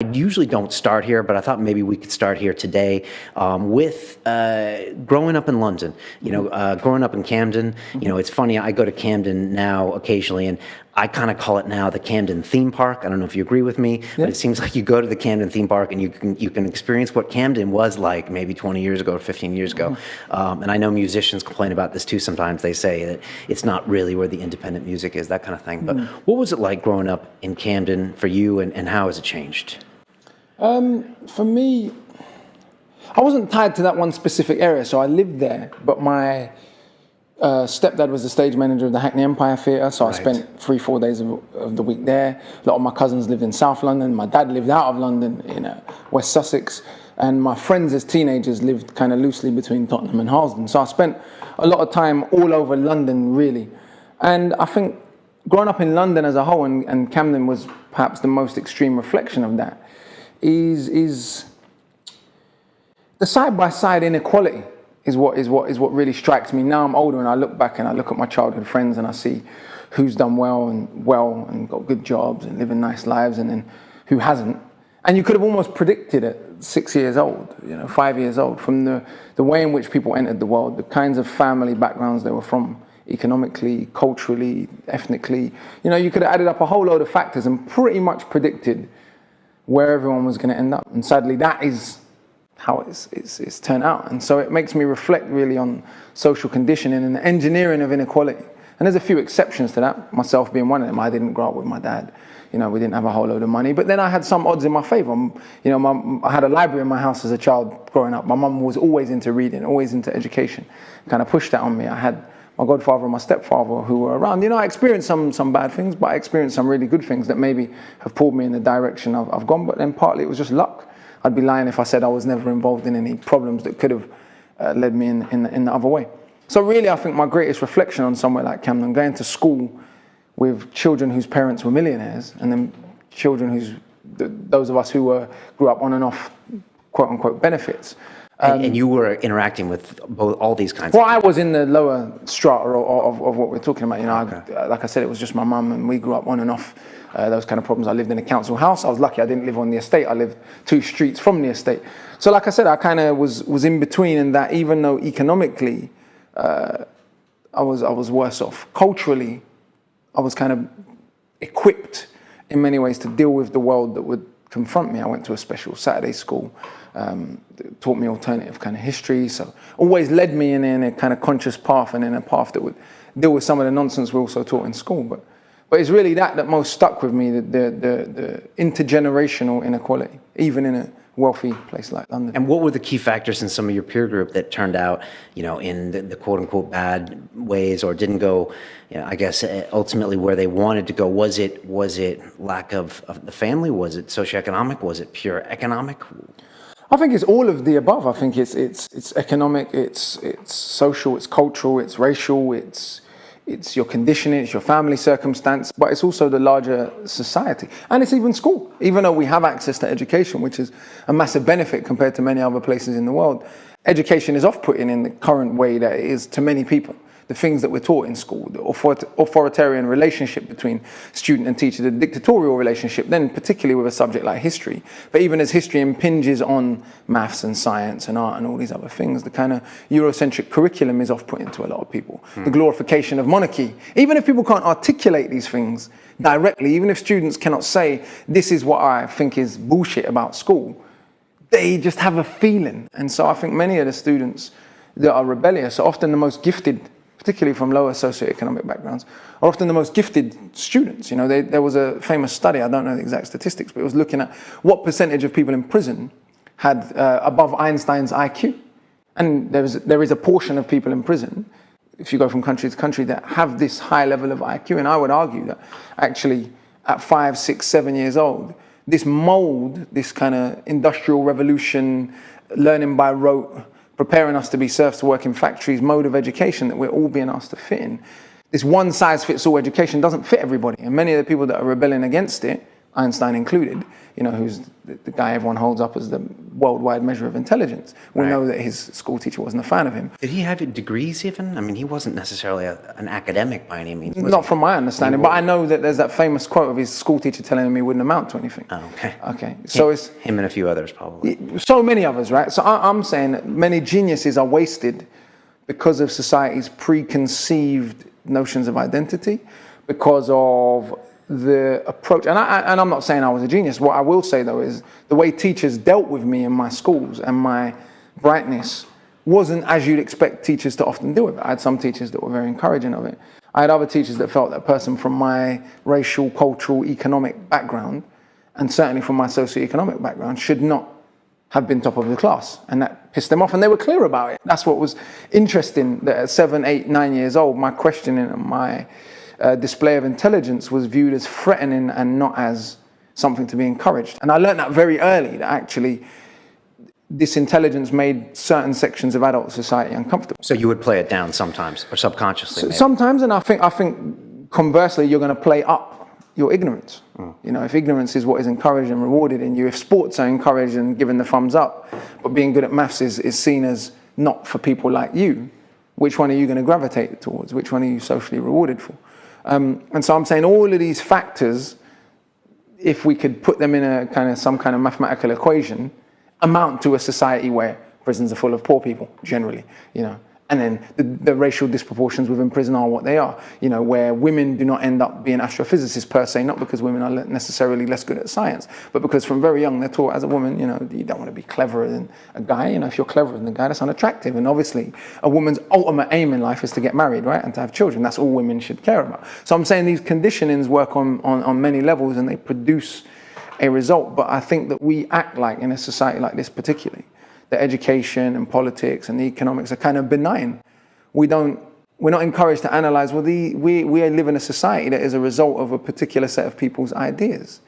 I usually don't start here, but I thought maybe we could start here today with growing up in London. Growing up in Camden. It's funny. I go to Camden now occasionally, and I kind of call it now the Camden theme park. I don't know if you agree with me, but it seems like you go to the Camden theme park and you can experience what Camden was like maybe 20 years ago or 15 years ago. And I know musicians complain about this too. Sometimes they say that it's not really where the independent music is, that kind of thing. But what was it like growing up in Camden for you, and how has it changed? For me, I wasn't tied to that one specific area, so I lived there, but my stepdad was the stage manager of the Hackney Empire Theatre, so I spent 3-4 days of the week there. A lot of my cousins lived in South London. My dad lived out of London in West Sussex, and my friends as teenagers lived kind of loosely between Tottenham and Harlesden. So I spent a lot of time all over London, really. And I think growing up in London as a whole, and Camden was perhaps the most extreme reflection of that, is the side-by-side inequality is what really strikes me. Now I'm older and I look back and I look at my childhood friends and I see who's done well and got good jobs and living nice lives, and then who hasn't. And you could have almost predicted at 6 years old, 5 years old, from the way in which people entered the world, the kinds of family backgrounds they were from, economically, culturally, ethnically. You could have added up a whole load of factors and pretty much predicted where everyone was going to end up. And sadly, that is how it's turned out. And so it makes me reflect really on social conditioning and the engineering of inequality. And there's a few exceptions to that, myself being one of them. I didn't grow up with my dad. We didn't have a whole load of money. But then I had some odds in my favor. I had a library in my house as a child growing up. My mum was always into reading, always into education, kind of pushed that on me. I had my godfather and my stepfather who were around. I experienced some bad things, but I experienced some really good things that maybe have pulled me in the direction I've gone. But then partly it was just luck. I'd be lying if I said I was never involved in any problems that could have led me in the other way. So really, I think my greatest reflection on somewhere like Camden, going to school with children whose parents were millionaires, and then children those of us who grew up on and off quote unquote benefits. And you were interacting with all these kinds of people. I was in the lower strata of what we're talking about. Like I said, it was just my mum, and we grew up on and off those kind of problems. I lived in a council house. I was lucky I didn't live on the estate. I lived 2 streets from the estate. So like I said, I kind of was in between in that, even though economically I was worse off. Culturally, I was kind of equipped in many ways to deal with the world that would confront me. I went to a special Saturday school, taught me alternative kind of history, so always led me in a kind of conscious path, and in a path that would deal with some of the nonsense we also taught in school. But it's really that most stuck with me, the intergenerational inequality, even in a wealthy place like London. And what were the key factors in some of your peer group that turned out, in the quote unquote bad ways, or didn't go, I guess ultimately where they wanted to go? Was it lack of the family? Was it socioeconomic? Was it pure economic? I think it's all of the above. I think it's economic, it's social, it's cultural, it's racial, it's your conditioning, it's your family circumstance, but it's also the larger society. And it's even school. Even though we have access to education, which is a massive benefit compared to many other places in the world, education is off-putting in the current way that it is to many people. The things that we're taught in school, the authoritarian relationship between student and teacher, the dictatorial relationship, then particularly with a subject like history. But even as history impinges on maths and science and art and all these other things, the kind of Eurocentric curriculum is off-putting to a lot of people. The glorification of monarchy. Even if people can't articulate these things directly, even if students cannot say, this is what I think is bullshit about school, they just have a feeling. And so I think many of the students that are rebellious are often the most gifted, particularly from lower socioeconomic backgrounds, are often the most gifted students. There was a famous study, I don't know the exact statistics, but it was looking at what percentage of people in prison had above Einstein's IQ. And there is a portion of people in prison, if you go from country to country, that have this high level of IQ. And I would argue that actually at 5, 6, 7 years old, this mold, this kind of industrial revolution, learning by rote, preparing us to be serfs to work in factories, mode of education that we're all being asked to fit in. This one-size-fits-all education doesn't fit everybody. And many of the people that are rebelling against it Einstein included, who's the guy everyone holds up as the worldwide measure of intelligence. We know that his school teacher wasn't a fan of him. Did he have degrees even? I mean, he wasn't necessarily an academic by any means. Not from my understanding, but I know that there's that famous quote of his school teacher telling him he wouldn't amount to anything. Oh, okay. Okay, so it's him and a few others probably. so many others, right? So I'm saying that many geniuses are wasted because of society's preconceived notions of identity, because of the approach. And I'm not saying I was a genius. What I will say, though, is the way teachers dealt with me in my schools and my brightness wasn't as you'd expect teachers to often deal with it. I had some teachers that were very encouraging of it. I had other teachers that felt that a person from my racial, cultural, economic background, and certainly from my socioeconomic background, should not have been top of the class. And that pissed them off, and they were clear about it. That's what was interesting, that at 7, 8, 9 years old, my questioning and my display of intelligence was viewed as threatening and not as something to be encouraged. And I learned that very early, that actually this intelligence made certain sections of adult society uncomfortable. So you would play it down sometimes, or subconsciously maybe. Sometimes, and I think conversely, you're going to play up your ignorance. If ignorance is what is encouraged and rewarded in you, if sports are encouraged and given the thumbs up, but being good at maths is seen as not for people like you, which one are you going to gravitate towards? Which one are you socially rewarded for? And so I'm saying all of these factors, if we could put them in some kind of mathematical equation, amount to a society where prisons are full of poor people, generally, And then the racial disproportions within prison are what they are, where women do not end up being astrophysicists per se, not because women are necessarily less good at science, but because from very young they're taught as a woman, you don't want to be cleverer than a guy. If you're cleverer than a guy, that's unattractive. And obviously a woman's ultimate aim in life is to get married, right? And to have children. That's all women should care about. So I'm saying these conditionings work on many levels and they produce a result. But I think that we act like, in a society like this particularly, the education and politics and the economics are kind of benign. We're not encouraged to analyze, we live in a society that is a result of a particular set of people's ideas.